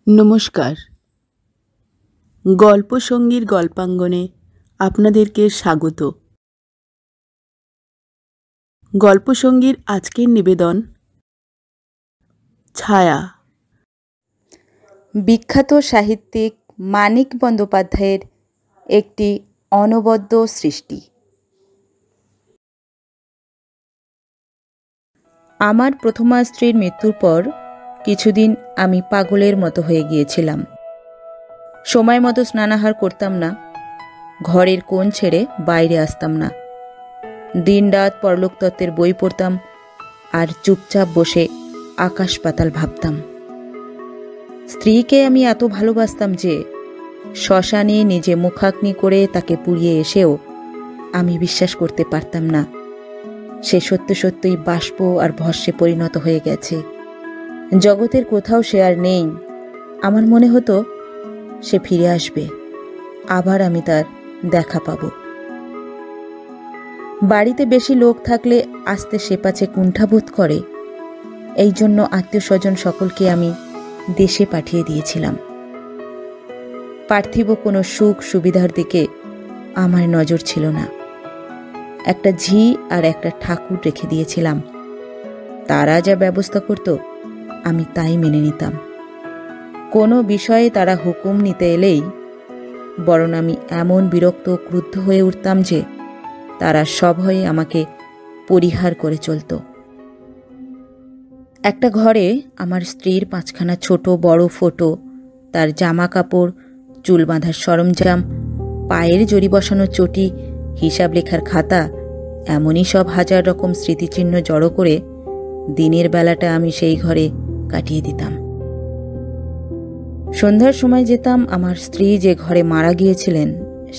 নমস্কার। গল্পসঙ্গীর গল্পাঙ্গনে আপনাদেরকে স্বাগত। গল্পসঙ্গীর আজকের নিবেদন ছায়া। বিখ্যাত সাহিত্যিক মানিক বন্দ্যোপাধ্যায়ের একটি অনবদ্য সৃষ্টি। আমার প্রথমা স্ত্রীর মৃত্যুর পর কিছুদিন আমি পাগলের মতো হয়ে গিয়েছিলাম। সময় মতো স্নানাহার করতাম না, ঘরের কোণ ছেড়ে বাইরে আসতাম না। দিনরাত পরলোকতত্ত্বের বই পড়তাম আর চুপচাপ বসে আকাশ পাতাল ভাবতাম। স্ত্রীকে আমি এত ভালোবাসতাম যে শ্মশানে নিজে মুখাগ্নি করে তাকে পুড়িয়ে এসেও আমি বিশ্বাস করতে পারতাম না সে সত্য সত্যই বাষ্প আর ভস্মে পরিণত হয়ে গেছে। জগতের কোথাও সে আর নেই। আমার মনে হতো সে ফিরে আসবে, আবার আমি তার দেখা পাব। বাড়িতে বেশি লোক থাকলে আসতে সে পাছে কুণ্ঠাবোধ করে, এই জন্য আত্মীয় স্বজন সকলকে আমি দেশে পাঠিয়ে দিয়েছিলাম। পার্থিব কোনো সুখ সুবিধার দিকে আমার নজর ছিল না। একটা ঝি আর একটা ঠাকুর রেখে দিয়েছিলাম। তারা যা ব্যবস্থা করত আমি তাই মেনে নিতাম। কোনো বিষয়ে তারা হুকুম নিতে এলেই বরং আমি এমন বিরক্ত ক্রুদ্ধ হয়ে উঠতাম যে তারা সভয়ে আমাকে পরিহার করে চলত। একটা ঘরে আমার স্ত্রীর 5খানা ছোট বড় ফটো, তার জামা কাপড়, চুল বাঁধার সরঞ্জাম, পায়ের জড়ি বসানো চটি, হিসাব লেখার খাতা, এমনই সব হাজার রকম স্মৃতিচিহ্ন জড়ো করে দিনের বেলাটা আমি সেই ঘরে কাটিয়ে দিতাম। সন্ধ্যার সময় যেতাম আমার স্ত্রী যে ঘরে মারা গিয়েছিলেন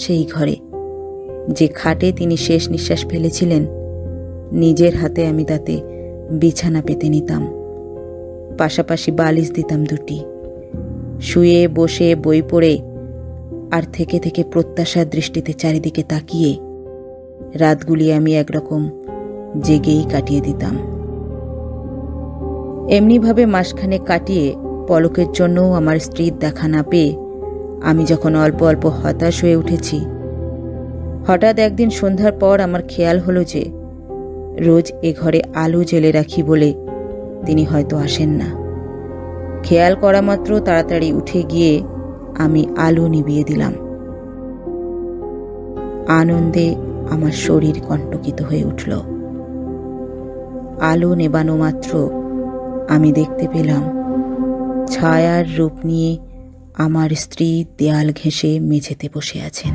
সেই ঘরে। যে খাটে তিনি শেষ নিঃশ্বাস ফেলেছিলেন, নিজের হাতে আমি তাতে বিছানা পেতে নিতাম। পাশাপাশি বালিশ দিতাম 2টি। শুয়ে বসে বই পড়ে আর থেকে থেকে প্রত্যাশার দৃষ্টিতে চারিদিকে তাকিয়ে রাতগুলি আমি একরকম জেগেই কাটিয়ে দিতাম। এমনিভাবে মাসখানেক কাটিয়ে পলকের জন্যও আমার স্ত্রীর দেখা না পেয়ে আমি যখন অল্প অল্প হতাশ হয়ে উঠেছি, হঠাৎ একদিন সন্ধ্যার পর আমার খেয়াল হলো যে রোজ এ ঘরে আলো জ্বেলে রাখি বলে তিনি হয়তো আসেন না। খেয়াল করা মাত্র তাড়াতাড়ি উঠে গিয়ে আমি আলো নিভিয়ে দিলাম। আনন্দে আমার শরীর কণ্টকিত হয়ে উঠল। আলো নেবানো মাত্র আমি দেখতে পেলাম ছায়ার রূপ নিয়ে আমার স্ত্রী দেয়াল ঘেঁষে মেঝেতে বসে আছেন।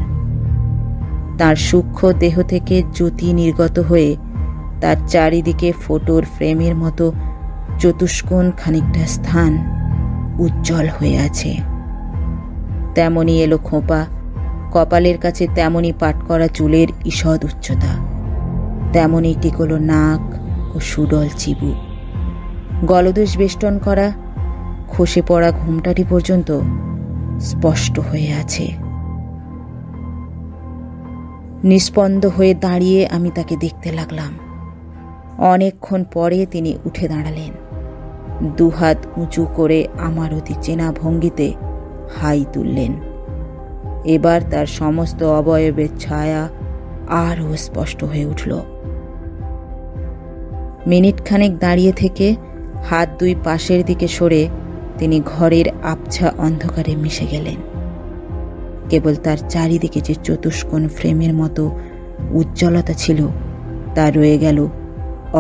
তার সূক্ষ্ম দেহ থেকে জ্যোতি নির্গত হয়ে তার চারিদিকে ফটোর ফ্রেমের মতো চতুষ্কোণ খানিকটা স্থান উজ্জ্বল হয়ে আছে। তেমনি এলো খোঁপা, কপালের কাছে তেমনি পাট করা চুলের ঈষৎ উচ্চতা, তেমনি টিকলো নাক ও সুডল চিবু। গলদেশ বেষ্টন করা খসে পড়া ঘোমটাটি পর্যন্ত স্পষ্ট হয়ে আছে। নিস্পন্দ হয়ে দাঁড়িয়ে আমি তাকে দেখতে লাগলাম। অনেকক্ষণ পরে তিনি উঠে দাঁড়ালেন। 2 হাত উঁচু করে আমার অতি চেনা ভঙ্গিতে হাই তুললেন। এবার তার সমস্ত অবয়বের ছায়া আরও স্পষ্ট হয়ে উঠল। মিনিটখানেক দাঁড়িয়ে থেকে হাত 2 পাশের দিকে সরে তিনি ঘরের আবছা অন্ধকারে মিশে গেলেন। কেবল তার চারিদিকে যে চতুষ্কোণ ফ্রেমের মতো উজ্জ্বলতা ছিল তা রয়ে গেল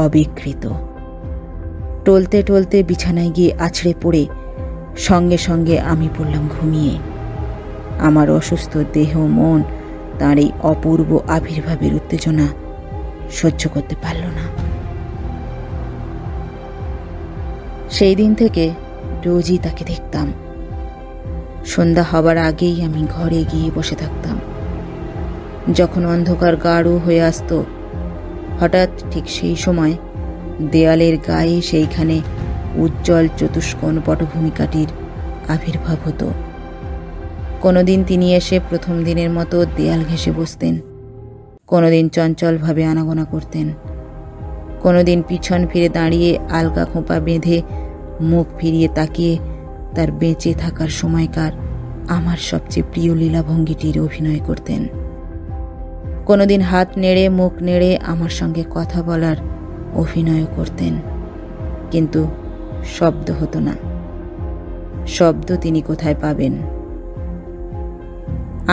অবিকৃত। টলতে টলতে বিছানায় গিয়ে আছড়ে পড়ে সঙ্গে সঙ্গে আমি পড়লাম ঘুমিয়ে। আমার অসুস্থ দেহ মন তার এই অপূর্ব আবির্ভাবের উত্তেজনা সহ্য করতে পারল না। সেই দিন থেকে রোজই তাকে দেখতাম। সন্ধ্যা হবার আগেই আমি ঘরে গিয়ে বসে থাকতাম। যখন অন্ধকার গাঢ় হয়ে আসত, হঠাৎ ঠিক সেই সময় দেয়ালের গায়ে সেইখানে উজ্জ্বল চতুষ্কোণ পটভূমিকাটির আবির্ভাব হতো। কোনোদিন তিনি এসে প্রথম দিনের মতো দেয়াল ঘেঁষে বসতেন, কোনোদিন চঞ্চলভাবে আনাগোনা করতেন, কোনোদিন পিছন ফিরে দাঁড়িয়ে আলগা খোঁপা বেঁধে মুখ ফিরিয়ে তাকিয়ে তার বেঁচে থাকার সময়কার আমার সবচেয়ে প্রিয় লীলাভঙ্গিটির অভিনয় করতেন। কোনোদিন হাত নেড়ে মুখ নেড়ে আমার সঙ্গে কথা বলার অভিনয় করতেন, কিন্তু শব্দ হতো না। শব্দ তিনি কোথায় পাবেন?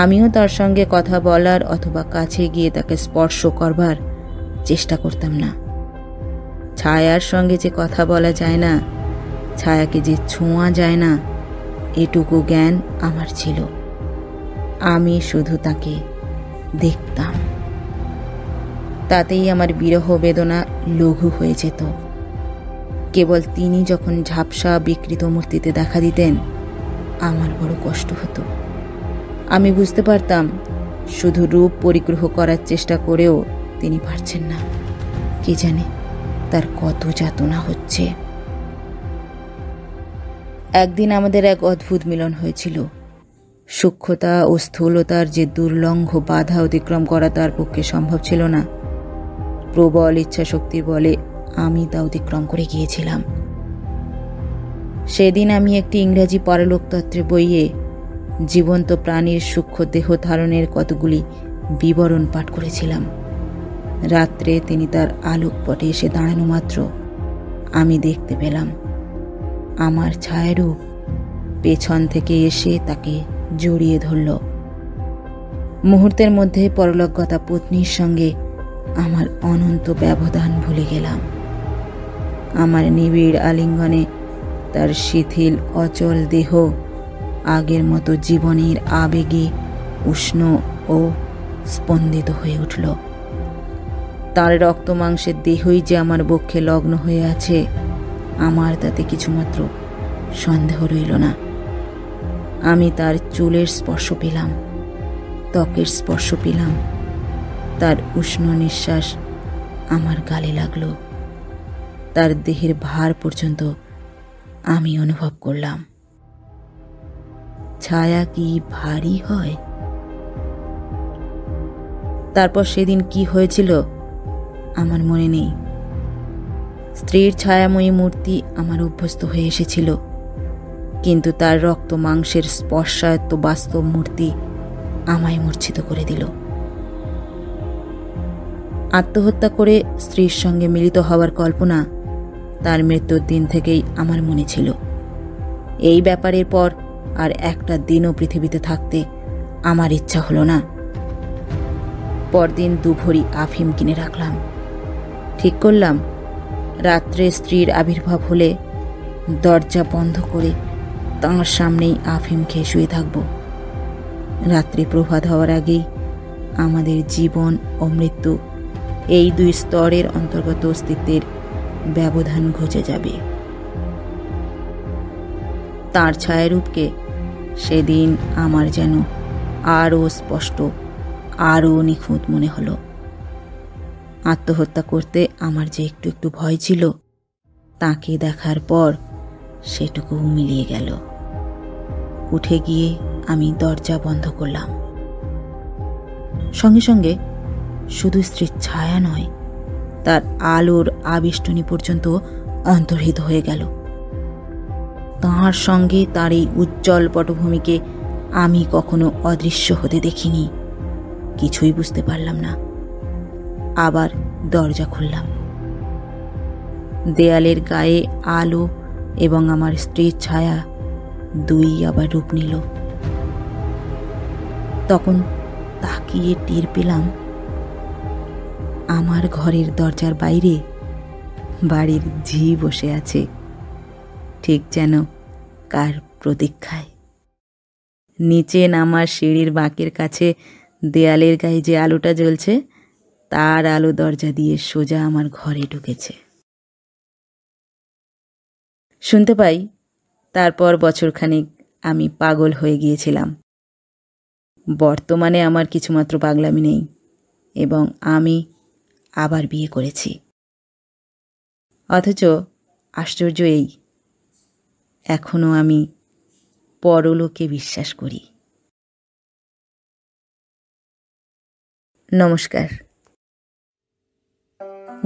আমিও তার সঙ্গে কথা বলার অথবা কাছে গিয়ে তাকে স্পর্শ করবার চেষ্টা করতাম না। ছায়ার সঙ্গে যে কথা বলা যায় না, ছায়াকে যে ছোঁয়া যায় না, এটুকু জ্ঞান আমার ছিল। আমি শুধু তাকে দেখতাম। তাতেই আমার বিরহ বেদনা লঘু হয়ে যেত। কেবল তিনি যখন ঝাপসা বিকৃত মূর্তিতে দেখা দিতেন, আমার বড় কষ্ট হতো। আমি বুঝতে পারতাম শুধু রূপ পরিগ্রহ করার চেষ্টা করেও তিনি পারছেন না। কে জানে তার কত যাতনা হচ্ছে। একদিন আমাদের এক অদ্ভুত মিলন হয়েছিল। সূক্ষ্মতা ও স্থূলতার যে দুর্লঙ্ঘ বাধা অতিক্রম করা তার পক্ষে সম্ভব ছিল না, প্রবল ইচ্ছাশক্তির বলে আমি তা অতিক্রম করে গিয়েছিলাম। সেদিন আমি একটি ইংরেজি পরলোকতত্ত্বের বইয়ে জীবন্ত প্রাণীর সূক্ষ্ম দেহ ধারণের কতগুলি বিবরণ পাঠ করেছিলাম। রাত্রে তিনি তার আলোকপটে এসে দাঁড়ানো মাত্র আমি দেখতে পেলাম আমার ছায়ারূপ পেছন থেকে এসে তাকে জড়িয়ে ধরল। মুহূর্তের মধ্যে পরলোকগতা পত্নীর সঙ্গে আমার অনন্ত ব্যবধান ভুলে গেলাম। আমার নিবিড় আলিঙ্গনে তার শিথিল অচল দেহ আগের মতো জীবনের আবেগে উষ্ণ ও স্পন্দিত হয়ে উঠল। তার রক্ত মাংসের দেহই যে আমার বক্ষে লগ্ন হয়ে আছে, আমার তাতে কিছুমাত্র সন্দেহ রইল না। আমি তার চুলের স্পর্শ পেলাম, ত্বকের স্পর্শ পেলাম, তার উষ্ণ নিঃশ্বাস আমার গালে লাগলো। তার দেহের ভার পর্যন্ত আমি অনুভব করলাম। ছায়া কি ভারী হয়? তারপর সেদিন কি হয়েছিল আমার মনে নেই। স্ত্রীর ছায়াময়ী মূর্তি আমার অভ্যস্ত হয়ে এসেছিল, কিন্তু তার রক্ত মাংসের স্পর্শায়ত্ত বাস্তব মূর্তি আমায় মূর্ছিত করে দিল। আত্মহত্যা করে স্ত্রীর সঙ্গে মিলিত হওয়ার কল্পনা তার মৃত্যুর দিন থেকেই আমার মনে ছিল। এই ব্যাপারের পর আর একটা দিনও পৃথিবীতে থাকতে আমার ইচ্ছা হলো না। পরদিন 2 ভরি আফিম কিনে রাখলাম। ঠিক করলাম রাত্রে স্ত্রীর আবির্ভাব হলে দরজা বন্ধ করে তাঁর সামনেই আফিম খেয়ে শুয়ে থাকব। রাত্রি প্রভাত হওয়ার আগেই আমাদের জীবন ও মৃত্যু এই 2 স্তরের অন্তর্গত অস্তিত্বের ব্যবধান ঘুচে যাবে। তাঁর ছায়ারূপকে সেদিন আমার যেন আরও স্পষ্ট, আরও নিখুঁত মনে হলো। আত্মহত্যা করতে আমার যে একটু একটু ভয় ছিল, তাকে দেখার পর সেটুকু মিলিয়ে গেল। উঠে গিয়ে আমি দরজা বন্ধ করলাম। সঙ্গে সঙ্গে শুধু স্ত্রীর ছায়া নয়, তার আলোর আবিষ্টনী পর্যন্ত অন্তর্হিত হয়ে গেল। তাঁর সঙ্গে তার এই উজ্জ্বল পটভূমিকে আমি কখনো অদৃশ্য হতে দেখিনি। কিছুই বুঝতে পারলাম না। আবার দরজা খুললাম। দেয়ালের গায়ে আলো এবং আমার স্ত্রীর ছায়া দুই আবার রূপ নিল। তখন তাকিয়ে টের পেলাম আমার ঘরের দরজার বাইরে বাড়ির ঝি বসে আছে, ঠিক যেন কার প্রতীক্ষায়। নিচে নামার সিঁড়ির বাঁকের কাছে দেয়ালের গায়ে যে আলোটা জ্বলছে, তার আলো দরজা দিয়ে সোজা আমার ঘরে ঢুকেছে। শুনতে পাই তারপর বছরখানেক আমি পাগল হয়ে গিয়েছিলাম। বর্তমানে আমার কিছুমাত্র পাগলামি নেই এবং আমি আবার বিয়ে করেছি। অথচ আশ্চর্য এই, এখনো আমি পরলোকে বিশ্বাস করি। নমস্কার।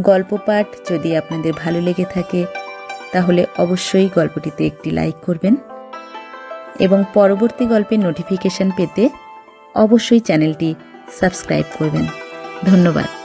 গল্প পাঠ যদি আপনাদের ভালো লেগে থাকে তাহলে অবশ্যই গল্পটিতে একটি লাইক করবেন এবং পরবর্তী গল্পের নোটিফিকেশন পেতে অবশ্যই চ্যানেলটি সাবস্ক্রাইব করবেন। ধন্যবাদ।